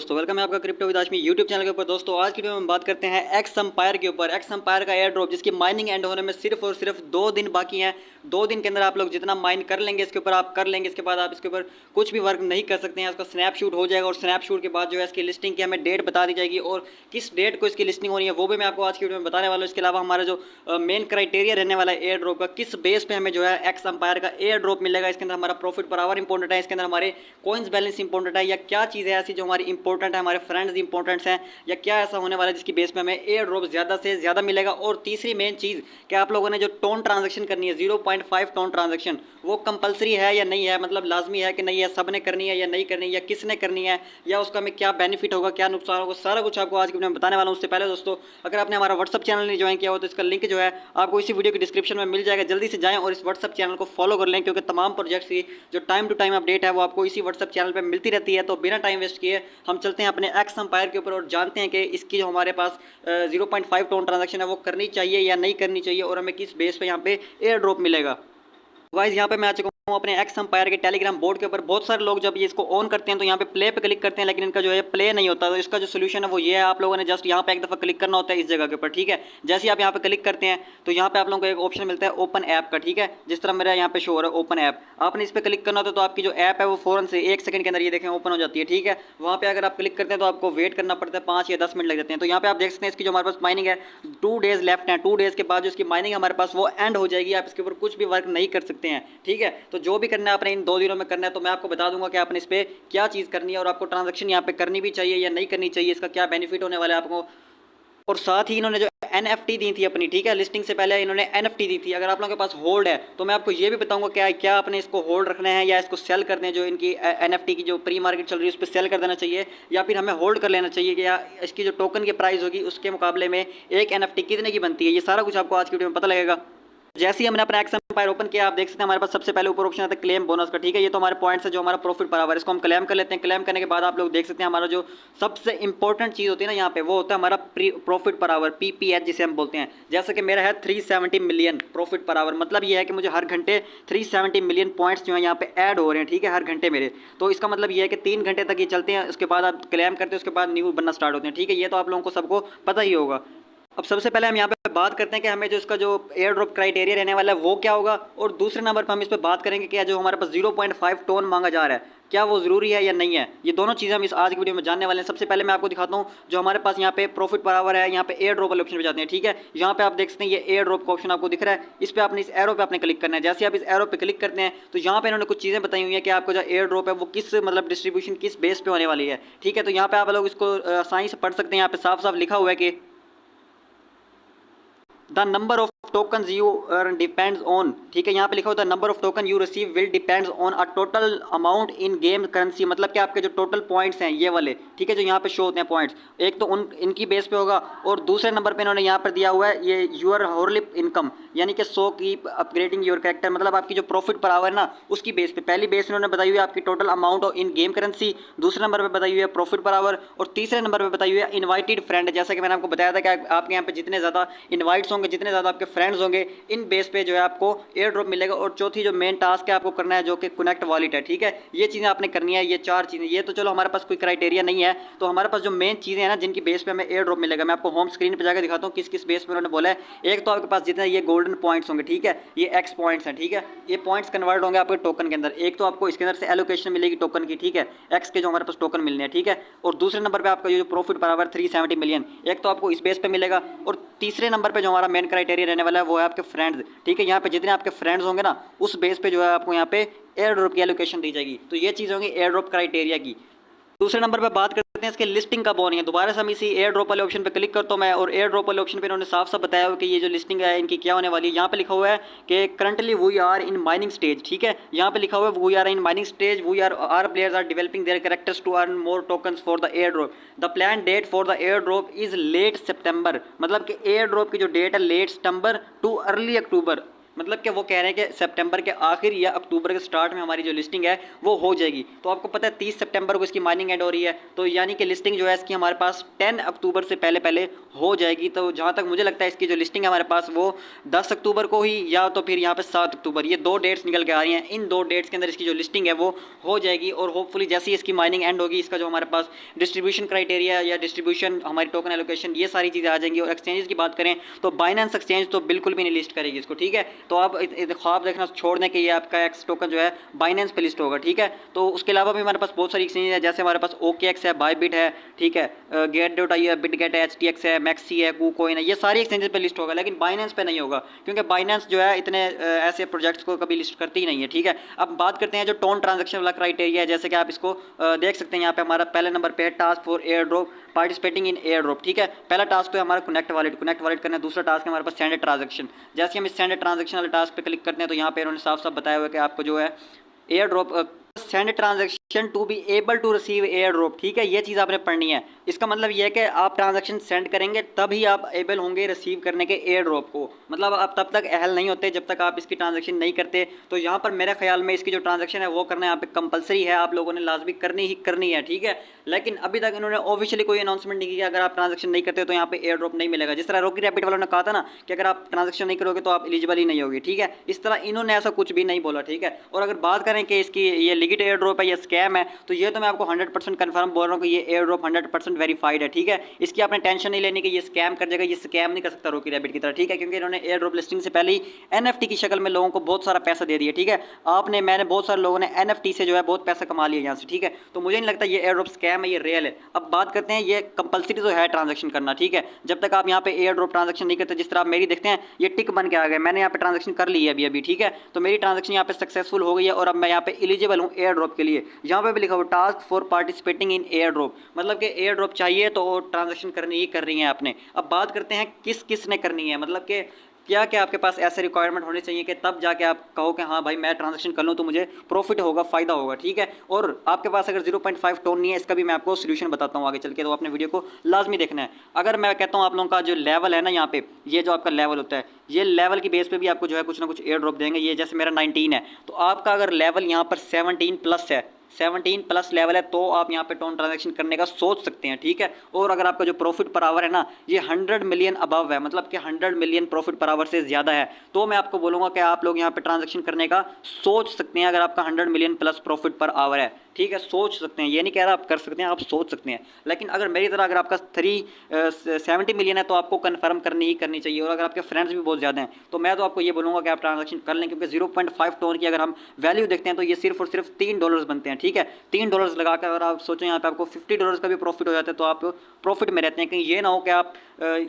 दोस्तों, वेलकम है आपका crypto with Ashmi YouTube channel के ऊपर। दोस्तों आज की वीडियो में हम बात करते हैं एक्स एम्पायर के ऊपर। एक्स एम्पायर का एयर ड्रॉप जिसकी माइनिंग एंड होने में सिर्फ और सिर्फ 2 दिन बाकी हैं। 2 दिन के अंदर आप लोग जितना माइन कर लेंगे इसके ऊपर आप कर लेंगे, इसके बाद आप इसके ऊपर कुछ भी वर्क नहीं कर सकते हैं। इसका स्नैपशूट हो जाएगा और स्नैपशूट के बाद जो है इसकी लिस्टिंग की हमें डेट बता दी जाएगी और किस डेट को इसकी लिस्टिंग होनी है वो भी मैं आपको आज की वीडियो में बताने वाला हूँ। इसके अलावा हमारा जो मेन क्राइटेरिया रहने वाला है एयर ड्रॉप का, किस बेस पे हमें जो है एक्स एम्पायर का एयर ड्रॉप मिलेगा, इसके अंदर हमारा प्रॉफिट पर आवर इंपॉर्टेंट है, इसके अंदर हमारे कॉइन्स बैलेंस इंपॉर्टेंट है, या क्या चीज़ें ऐसी जो हमारी इंपॉर्टेंट है, हमारे फ्रेंड्स इंपॉर्टेंट्स हैं, या क्या ऐसा होने वाला है जिसकी बेस पे हमें एयर ड्रॉप ज़्यादा से ज़्यादा मिलेगा। और तीसरी मेन चीज़ कि आप लोगों ने जो टोन ट्रांजेक्शन करनी है 0.5 टोन ट्रांजेक्शन, वो कंपलसरी है या नहीं है, मतलब लाजमी है कि नहीं है, सब ने करनी है या नहीं करनी है, या किसने करनी है, या उसका हमें क्या बेनिफिट होगा, क्या नुकसान होगा, सारा कुछ आपको आज की वीडियो में बताने वाला हूँ। उससे पहले दोस्तों अगर आपने हमारा व्हाट्सअप चैनल नहीं ज्वाइन किया हो तो इसका लिंक जो है आपको इसी वीडियो की डिस्क्रिप्शन में मिल जाएगा। जल्दी से जाएं और इस व्हाट्सअप चैनल को फॉलो कर लें, क्योंकि तमाम प्रोजेक्ट्स की जो टाइम टू टाइम अपडेट है वो आपको इसी व्हाट्सअप चैनल पर मिलती रहती है। तो बिना टाइम वेस्ट किए हम चलते हैं अपने एक्स एम्पायर के ऊपर और जानते हैं कि इसकी जो हमारे पास 0.5 टोन ट्रांजेक्शन है वो करनी चाहिए या नहीं करनी चाहिए, और हमें किस बेस पे यहाँ पे एयर ड्रॉप मिलेगा। वाइज यहाँ पे मैं आ चुका हूँ अपने एक्स एम्पायर के टेलीग्राम बोर्ड के ऊपर। बहुत सारे लोग जब ये इसको ऑन करते हैं तो यहाँ पे प्ले पे क्लिक करते हैं, लेकिन इनका जो है प्ले नहीं होता। तो इसका जो सोल्यूशन है वो ये है, आप लोगों ने जस्ट यहाँ पे एक दफ़ा क्लिक करना होता है इस जगह के ऊपर, ठीक है। जैसे ही आप यहाँ पे क्लिक करते हैं तो यहाँ पे आप लोगों को एक ऑप्शन मिलता है ओपन ऐप का, ठीक है। जिस तरह मेरा यहाँ पे शो हो रहा है ओपन ऐप, आपने इस पर क्लिक करना होता है तो आपकी जो ऐप है वो फ़ौरन से 1 सेकंड के अंदर ये देखें ओपन हो जाती है, ठीक है। वहाँ पे अगर आप क्लिक करते हैं तो आपको वेट करना पड़ता है, 5 या 10 मिनट लग जाते हैं। तो यहाँ पे आप देख सकते हैं इसकी जो हमारे पास माइनिंग है 2 डेज़ लेफ्ट है। 2 डेज़ के बाद जो इसकी माइनिंग हमारे पास वो एंड हो जाएगी, आप इसके ऊपर कुछ भी वर्क नहीं कर सकते हैं, ठीक है। तो जो भी करना है आपने इन 2 दिनों में करना है, तो मैं आपको बता दूंगा कि आपने इस पर क्या चीज़ करनी है और आपको ट्रांजैक्शन यहाँ पे करनी भी चाहिए या नहीं करनी चाहिए, इसका क्या बेनिफिट होने वाला है आपको। और साथ ही इन्होंने जो NFT दी थी अपनी, ठीक है, लिस्टिंग से पहले इन्होंने NFT दी थी। अगर आप लोगों के पास होल्ड है तो मैं आपको ये भी बताऊंगा क्या क्या आपने इसको होल्ड रखना है या इसको सेल कर दें। जो इनकी NFT की जो प्री मार्केट चल रही है उस पर सेल कर देना चाहिए, या फिर हमें होल्ड कर लेना चाहिए कि या इसकी जो टोकन की प्राइस होगी उसके मुकाबले में एक NFT कितने की बनती है, ये सारा कुछ आपको आज की वीडियो में पता लगेगा। जैसे ही हमने अपना एक्स एम्पायर ओपन किया आप देख सकते हैं हमारे पास सबसे पहले ऊपर ऑप्शन आता है क्लेम बोनस का, ठीक है। ये तो हमारे पॉइंट्स है जो हमारा प्रॉफिट पर आवर, इसको हम क्लेम कर लेते हैं। क्लेम करने के बाद आप लोग देख सकते हैं हमारा जो सबसे इंपॉर्टेंट चीज़ होती है ना यहाँ पे, वो होता है हमारा प्रॉफिट पर आवर, PPH जिसे हम बोलते हैं। जैसे कि मेरा है 370 मिलियन प्रॉफिट पर आवर, मतलब ये है कि मुझे हर घंटे 370 मिलियन पॉइंट्स जो है यहाँ पे ऐड हो रहे हैं, ठीक है, हर घंटे मेरे। तो इसका मतलब ये है कि 3 घंटे तक ये चलते हैं, उसके बाद आप क्लेम करते हैं, उसके बाद न्यू बनना स्टार्ट होते हैं, ठीक है। ये तो आप लोगों को सबको पता ही होगा। अब सबसे पहले हम यहाँ पे बात करते हैं कि हमें जो इसका जो एयर ड्रॉप क्राइटेरिया रहने वाला है वो क्या होगा, और दूसरे नंबर पर हम इस पर बात करेंगे कि जो हमारे पास 0.5 टोन मांगा जा रहा है क्या वो ज़रूरी है या नहीं है। ये दोनों चीज़ें हम इस आज की वीडियो में जानने वाले हैं। सबसे पहले मैं आपको दिखाता हूँ जो हमारे पास यहाँ पे प्रॉफिट पर आवर है, यहाँ पे एयर ड्रॉप वाले ऑप्शन पे जाते हैं, ठीक है। यहाँ पे आप देख सकते हैं ये एयर ड्रॉप का ऑप्शन आपको दिख रहा है, इस पर आपने इस एरो पे आपने क्लिक करना है। जैसे आप इस एरो पे क्लिक करते हैं तो यहाँ पे इन्होंने कुछ चीज़ें बताई हुई है कि आपको जो एयर ड्रॉप है वो किस मतलब डिस्ट्रीब्यूशन किस बेस पे होने वाली है, ठीक है। तो यहाँ पे आप लोग इसको आसानी से पढ़ सकते हैं, यहाँ पे साफ साफ लिखा हुआ है कि the number of token you earn depends on, ठीक है। यहाँ पे लिखा होता है number of token you receive will depends on a total amount in game currency, मतलब कि आपके जो टोटल पॉइंट्स हैं ये वाले, ठीक है, जो यहाँ पे शो होते हैं पॉइंट्स, एक तो इनकी बेस पे होगा, और दूसरे नंबर पे इन्होंने यहाँ पर दिया हुआ है ये यूर होरलिप इनकम, यानी कि so keep upgrading your character, मतलब आपकी जो प्रॉफिट पर आवर ना उसकी बेस पे। पहली बेस इन्होंने बताई हुई है आपकी total amount in game currency, दूसरे नंबर पर बताई हुई है प्रॉफिट पर आवर, और तीसरे नंबर पर बताई हुई है इन्वाइटेड फ्रेंड। जैसा कि मैंने आपको बताया था कि आपके यहाँ पे जितने ज़्यादा इन्वाइट्स होंगे, जितने ज़्यादा आपके फ्रेंड्स होंगे, इन बेस पे जो है आपको एयर ड्रॉप मिलेगा। और चौथी जो मेन टास्क है आपको करना है जो कि कनेक्ट वॉलेट है, ठीक है। ये चीज़ें आपने करनी है, ये 4 चीज़ें। ये तो चलो हमारे पास कोई क्राइटेरिया नहीं है, तो हमारे पास जो मेन चीज़ें हैं ना जिनकी बेस पे हमें एयर ड्रॉप मिलेगा, मैं आपको होम स्क्रीन पे जाकर दिखाता हूँ किस किस बेस पे उन्होंने बोला है। एक तो आपके पास जितने ये गोल्डन पॉइंट्स होंगे, ठीक है, ये एक्स पॉइंट्स हैं, ठीक है, ये पॉइंट्स कन्वर्ट होंगे आपके टोकन के अंदर। एक तो आपको इसके अंदर से एलोकेशन मिलेगी टोकन की, ठीक है, एक्स के जो हमारे पास टोकन मिलने हैं, ठीक है। और दूसरे नंबर पर आपका जो प्रॉफिट पर आवर 370 मिलियन, एक तो आपको इस बेस पे मिलेगा। और तीसरे नंबर पे जो हमारा मेन क्राइटेरिया रहने वाला है वो है आपके फ्रेंड्स, ठीक है। यहाँ पे जितने आपके फ्रेंड्स होंगे ना उस बेस पे जो है आपको यहाँ पे एयर ड्रॉप की एलोकेशन दी जाएगी। तो ये चीज़ होंगी एयर ड्रॉप क्राइटेरिया की। दूसरे नंबर पे बात करते हैं इसके लिस्टिंग कब होनी है। दोबारा से हम इसी एयर ड्रॉप वाले ऑप्शन पे क्लिक करता हूँ मैं, और एयर ड्रॉप वाले ऑप्शन पे इन्होंने साफ साफ बताया हुआ कि ये जो लिस्टिंग है इनकी क्या होने वाली है। यहाँ पे लिखा हुआ है कि currently we are in mining stage, ठीक है। यहाँ पे लिखा हुआ है we are in mining stage, we are players are developing their characters to earn more tokens for the air drop, the plan date for the air drop is late सितंबर, मतलब कि एयर ड्रॉप की जो date है late सितंबर to early अक्टूबर, मतलब कि वो कह रहे हैं कि सितंबर के आखिर या अक्टूबर के स्टार्ट में हमारी जो लिस्टिंग है वो हो जाएगी। तो आपको पता है 30 सितंबर को इसकी माइनिंग एंड हो रही है, तो यानी कि लिस्टिंग जो है इसकी हमारे पास 10 अक्टूबर से पहले पहले हो जाएगी। तो जहाँ तक मुझे लगता है इसकी जो लिस्टिंग है हमारे पास वो 10 अक्टूबर को ही या तो फिर यहाँ पे 7 अक्टूबर, ये 2 डेट्स निकल के आ रही हैं। इन 2 डेट्स के अंदर इसकी जो लिस्टिंग है वो हो जाएगी और होपफुली जैसे ही इसकी माइनिंग एंड होगी इसका जो हमारे पास डिस्ट्रीब्यूशन क्राइटेरिया या डिस्ट्रीब्यूशन हमारी टोकन एलोकेशन ये सारी चीज़ें आ जाएंगी। और एक्सचेंजेस की बात करें तो बाइनेंस एक्सचेंज तो बिल्कुल भी नहीं लिस्ट करेगी इसको, ठीक है। तो आप ख्वाब देखना छोड़ दें कि ये आपका एक्स टोकन जो है बाइनेंस पे लिस्ट होगा, ठीक है। तो उसके अलावा भी हमारे पास बहुत सारी एक्सचेंज है, जैसे हमारे पास OKX है, बायबिट है, ठीक है, गेट.आई है, बिटगेट है, HTX है, मैक्सी है, कूकॉइन है, ये सारी एक्सचेंजेस पे लिस्ट होगा, लेकिन बाइनेंस पे नहीं होगा क्योंकि बाइनेंस जो है इतने ऐसे प्रोजेक्ट्स को कभी लिस्ट करती ही नहीं है, ठीक है। अब बात करते हैं जो टोन ट्रांजेक्शन वाला क्राइटेरिया है, जैसे कि आप इसको देख सकते हैं यहाँ पे हमारा पहले नंबर पे है task for air drop participating in air drop, ठीक है। पहला टास्क तो है हमारा कनेक्ट वॉलेट करना है, दूसरा टास्क है हमारे पास स्टैंडर्ड ट्रांजेक्शन। जैसे हम स्टैंडर्ड ट्रांजेक्शन वाले टास्क पे क्लिक करते हैं तो यहाँ पे उन्होंने साफ साफ बताया हुआ है कि आपको जो है air drop standard transaction to be able to receive air drop, ठीक है, ये चीज़ आपने पढ़नी है। इसका मतलब ये है कि आप ट्रांजैक्शन सेंड करेंगे तभी आप एबल होंगे रिसीव करने के एयर ड्रॉप को, मतलब आप तब तक अहल नहीं होते जब तक आप इसकी ट्रांजैक्शन नहीं करते। तो यहाँ पर मेरे ख्याल में इसकी जो ट्रांजैक्शन है वो करना यहाँ पे कंपलसरी है, आप लोगों ने लाजमी करनी ही करनी है, ठीक है। लेकिन अभी तक इन्होंने ऑफिशियली कोई अनाउंसमेंट नहीं किया अगर आप ट्रांजैक्शन नहीं करते तो यहाँ पे एयर ड्रॉप नहीं मिलेगा। जिस तरह रॉकी रैपिड वालों ने कहा था ना कि अगर आप ट्रांजैक्शन नहीं करोगे तो आप एलिजिबल ही नहीं होगी, ठीक है, इस तरह इन्होंने ऐसा कुछ भी नहीं बोला, ठीक है। और अगर बात करें कि इसकी ये लिगिट एयर ड्रॉप है या स्कैम है, तो ये तो मैं आपको 100% कंफर्म बोल रहा हूँ कि ये एयर ड्रॉप 100% वेरीफाइड है, ठीक है। इसकी आपने टेंशन नहीं लेनी कि ये स्कैम कर जाएगा, ये स्कैम नहीं कर सकता रॉकी रैबिट की तरह, ठीक है, क्योंकि इन्होंने एयर ड्रॉप लिस्टिंग से पहले ही NFT की शक्ल में लोगों को बहुत सारा पैसा दे दिया, ठीक है। मैंने बहुत सारे लोगों ने NFT से जो है बहुत पैसा कमा लिया यहाँ से, ठीक है। तो मुझे नहीं लगता ये एयर ड्रॉप स्कैम है, ये रियल है। अब बात करते हैं ये कंपलसरी तो है ट्रांजेक्शन करना, ठीक है। जब तक आप यहाँ पे एयर ड्रॉप ट्रांजेक्शन नहीं करते, जिस तरह आप मेरी देखते हैं ये टिक बन के आ गए, मैंने यहाँ पे ट्रांजेक्शन कर ली है अभी अभी, ठीक है। तो मेरी ट्रांजेक्शन यहाँ पे सक्सेसफुल हो गई है और अब मैं यहाँ पे एलिजिबल हूँ एयर ड्रॉप के लिए। यहाँ पे भी लिखा हुआ task for participating in air drop, मतलब कि एयर ड्रॉप चाहिए तो ट्रांजेक्शन करनी ही कर रही है आपने। अब बात करते हैं किस किस ने करनी है, मतलब कि क्या क्या आपके पास ऐसे रिक्वायरमेंट होने चाहिए कि तब जाके आप कहो कि हाँ भाई मैं ट्रांजैक्शन कर लूँ तो मुझे प्रॉफिट होगा, फ़ायदा होगा, ठीक है। और आपके पास अगर 0.5 टोन नहीं है, इसका भी मैं आपको सोल्यूशन बताता हूँ आगे चल के, तो अपने वीडियो को लाजमी देखना है। अगर मैं कहता हूँ आप लोगों का जो लेवल है ना, यहाँ पे ये जो आपका लेवल होता है, ये लेवल की बेस पे भी आपको जो है कुछ ना कुछ एयर ड्रॉप देंगे। ये जैसे मेरा 19 है, तो आपका अगर लेवल यहाँ पर 17+ है, 17+ लेवल है, तो आप यहाँ पे टोन ट्रांजैक्शन करने का सोच सकते हैं, ठीक है। और अगर आपका जो प्रॉफिट पर आवर है ना ये 100 मिलियन अबव है, मतलब कि 100 मिलियन प्रॉफिट पर आवर से ज़्यादा है, तो मैं आपको बोलूँगा कि आप लोग यहाँ पे ट्रांजैक्शन करने का सोच सकते हैं अगर आपका 100 million plus profit per hour है, ठीक है। सोच सकते हैं, ये नहीं कह रहा आप कर सकते हैं, आप सोच सकते हैं। लेकिन अगर मेरी तरह अगर आपका 70 मिलियन है तो आपको कन्फर्म करनी ही करनी चाहिए। और अगर आपके फ्रेंड्स भी बहुत ज़्यादा हैं तो मैं तो आपको ये बोलूँगा कि आप ट्रांजैक्शन कर लें, क्योंकि 0.5 टोन की अगर हम वैल्यू देखते हैं तो ये सिर्फ और सिर्फ $3 बनते हैं, ठीक है। $3 लगाकर अगर आप सोचें यहाँ पे आपको $50 का भी प्रॉफिट हो जाता है तो आप प्रॉफिट में रहते हैं। कहीं ये ना हो कि आप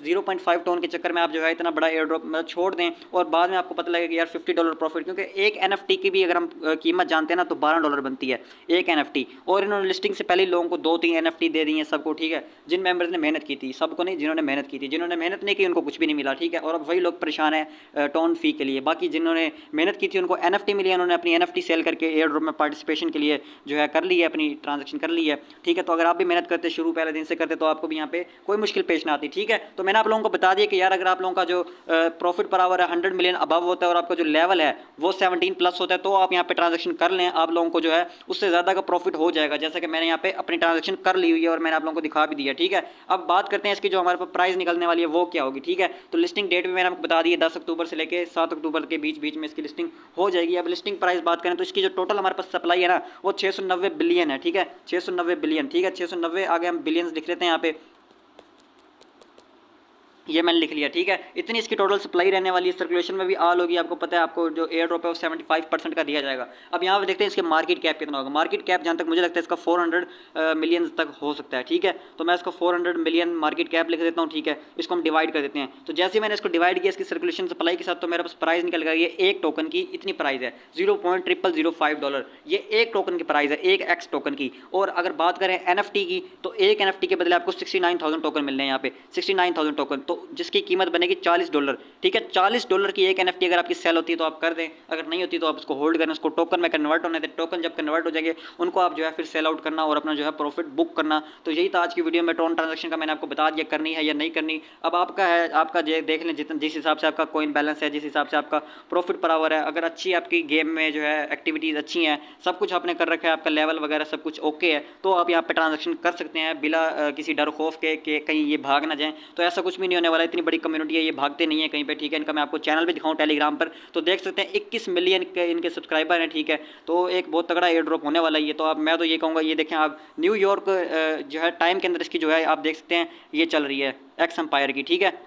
0.5 टोन के चक्कर में आप जो है इतना बड़ा एयर ड्रॉप छोड़ दें और बाद में आपको पता लगे कि यार $50 प्रॉफिट, क्योंकि एक NFT की भी अगर हम कीमत जानते हैं ना तो $12 बनती है एक NFT। और इन्होंने लिस्टिंग से पहले लोगों को 2-3 NFT दे दी हैं सबको, ठीक है, जिन मेंबर्स ने मेहनत की थी, सबको नहीं, जिन्होंने मेहनत की थी, जिन्होंने मेहनत नहीं की उनको कुछ भी नहीं मिला, ठीक है। और अब वही लोग परेशान है टोन फी के लिए। बाकी जिन्होंने मेहनत की थी उनको NFT मिली है, उन्होंने अपनी NFT सेल करके एयर ड्रॉप में पार्टिसिपेशन के लिए जो है कर ली है, अपनी ट्रांजेक्शन कर ली है, ठीक है। तो अगर आप भी मेहनत करते शुरू पहले दिन से करते तो आपको भी यहाँ पे कोई मुश्किल पेश ना आती, ठीक है। तो मैंने आप लोगों को बता दिया कि यार अगर आप लोगों का जो प्रॉफिट पर आवर है 100 मिलियन अबव होता है और आपका जो लेवल है वो 17+ होता है, तो आप यहाँ पे ट्रांजेक्शन कर लें, आप लोगों को जो है उससे ज़्यादा का प्रॉफिट हो जाएगा, जैसा कि मैंने यहाँ पे अपनी ट्रांजेक्शन कर ली हुई है और मैंने आप लोगों को दिखा भी दिया, ठीक है। अब बात करते हैं इसकी जो हमारे पास प्राइस निकलने वाली है वो क्या होगी, ठीक है। तो लिस्टिंग डेट भी मैंने आपको बता दी है, 10 अक्टूबर से लेकर 7 अक्टूबर के बीच में इसकी लिस्टिंग हो जाएगी। अब लिस्टिंग प्राइस बात करें तो इसकी जो टोटल हमारे पास सप्लाई है ना वो 690 बिलियन है, ठीक है, 690 बिलियन, ठीक है, 690 आगे हम बिलियंस लिख लेते हैं यहाँ पे, ये मैंने लिख लिया, ठीक है। इतनी इसकी टोटल सप्लाई रहने वाली है। सर्कुलेशन में भी ऑल होगी, आपको पता है आपको जो एयर ड्रॉप है वो 75% का दिया जाएगा। अब यहाँ पे देखते हैं इसके मार्केट कैप कितना होगा। मार्केट कैप जहाँ तक मुझे लगता है इसका 400 मिलियन तक हो सकता है, ठीक है। तो मैं इसको 400 मिलियन मार्केट कैप लिख देता हूँ, ठीक है। इसको हम डिवाइड कर देते हैं, तो जैसे ही मैंने इसको डिवाइड किया इसकी सर्कुलेशन सप्लाई के साथ तो मेरे पास प्राइस निकल गया, ये एक टोकन की इतनी प्राइस है $0.0005, ये एक टोकन की प्राइस है, एक एक्स टोकन की। और अगर बात करें NFT की तो एक NFT के बदले आपको 69,000 टोकन मिल रहे हैं यहाँ पे, 69,000 टोकन। तो जिसकी कीमत बनेगी $40। ठीक है, $40 की एक NFT अगर आपकी सेल होती है तो आप कर दें, अगर नहीं होती तो आप उसको होल्ड करें, उसको टोकन में कन्वर्ट होने दें। टोकन जब कन्वर्ट हो जाएंगे उनको आप जो है फिर सेल आउट करना और अपना जो है प्रॉफिट बुक करना। तो यही था आज की वीडियो में, ट्रोन ट्रांजेक्शन का मैंने आपको बता दिया करनी है या नहीं करनी। अब आपका है, आपका देख लें जितना जिस हिसाब से आपका कॉइन बैलेंस है, जिस हिसाब से आपका प्रॉफिट पर आवर है। अगर अच्छी आपकी गेम में जो है एक्टिविटीज़ अच्छी हैं, सब कुछ आपने कर रखा है, आपका लेवल वगैरह सब कुछ ओके है, तो आप यहाँ पे ट्रांजेक्शन कर सकते हैं बिना किसी डर खौफ के कि कहीं ये भाग ना जाएं। तो ऐसा कुछ भी नहीं होने वाला, इतनी बड़ी कम्युनिटी है, ये भागते नहीं है कहीं पे। ठीक है, इनका मैं आपको चैनल भी दिखाऊं टेलीग्राम पर, तो देख सकते हैं 21 मिलियन के इनके सब्सक्राइबर हैं। ठीक है, तो एक बहुत तगड़ा एयर ड्रॉप होने वाला है ये। तो आप, मैं तो ये कहूँगा, ये देखें आप, न्यूयॉर्क जो है टाइम के अंदर इसकी जो है आप देख सकते हैं ये चल रही है एक्स एम्पायर की। ठीक है,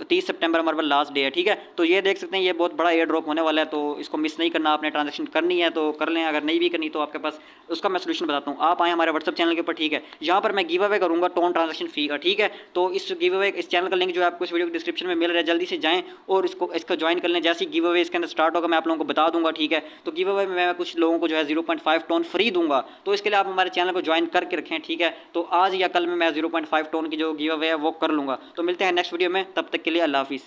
30 सितंबर हमारे पास लास्ट डे है। ठीक है, तो ये देख सकते हैं ये बहुत बड़ा एयर ड्रॉप होने वाला है, तो इसको मिस नहीं करना। आपने ट्रांजेक्शन करनी है तो कर लें, अगर नहीं भी करनी तो आपके पास उसका मैं सोल्यूशन बताता हूँ। आप आए हमारे व्हाट्सअप चैनल के ऊपर। ठीक है, यहाँ पर मैं गिव अवे करूँगा टोन ट्रांजेक्शन फी का। ठीक है, तो इस गिव अवे, इस चैनल का लिंक जो है आपको इस वीडियो के डिस्क्रिप्शन में मिल रहा है, जल्दी से जाएँ और इसको ज्वाइन कर लें। जैसे ही गिव अवे इसके अंदर स्टार्ट होगा मैं आप लोगों को बता दूंगा। ठीक है, तो गिव अवे में मैं कुछ लोगों को जो है 0.5 टोन फ्री दूंगा, तो इसके लिए आप हमारे चैनल को ज्वाइन करके रखें। ठीक है, तो आज या कल में मैं 0.5 टोन की जो गिव अवे है वो कर लूँगा। तो मिलते हैं नेक्स्ट वीडियो में, तब तक के लिए अल्लाह हाफिज़।